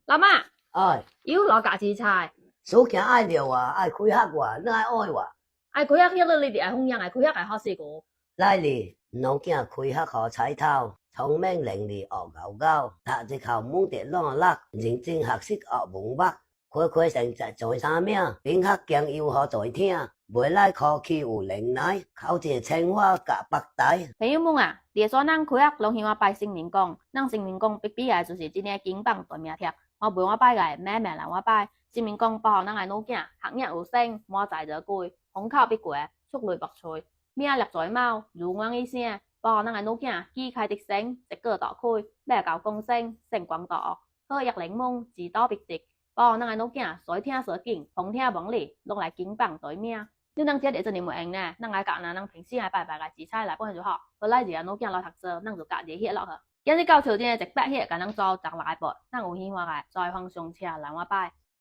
老媽，哎，要攞架子菜，數件愛料啊，愛開黑話，你愛愛話，愛開黑迄個你哋愛紅樣，愛開黑愛好事個。來哩，農囝開黑好彩頭，聰明伶俐學狗狗，讀一口蒙得朗落，認真學識學文墨，開成實在三名，並學講又好在聽，未來考試有能耐，考一清華甲北大。朋友們啊，連說咱開學攏希望拜新民公，咱新民公必必嘅就是真個金榜大名帖。我陪我拜個妹妹來我拜，新民公保護咱個農囝，學業有成，滿載而歸，紅考必過，出類拔萃。命立在貓，如願以聲，保護咱個農囝，機開得勝，一個大開，要搞公升，升光大，好業靈門，自導必得，保護咱個農囝，衰聽衰緊，風聽風利，攏來金榜大名。你能接啲真係冇用呢？咱愛教咱平時愛拜拜個紫菜來幫就好，後來就係農囝來讀書，咱就教啲嘢落去。今日教條件一百嘢，甲咱做10來步，咱有希望個再放上車來我拜。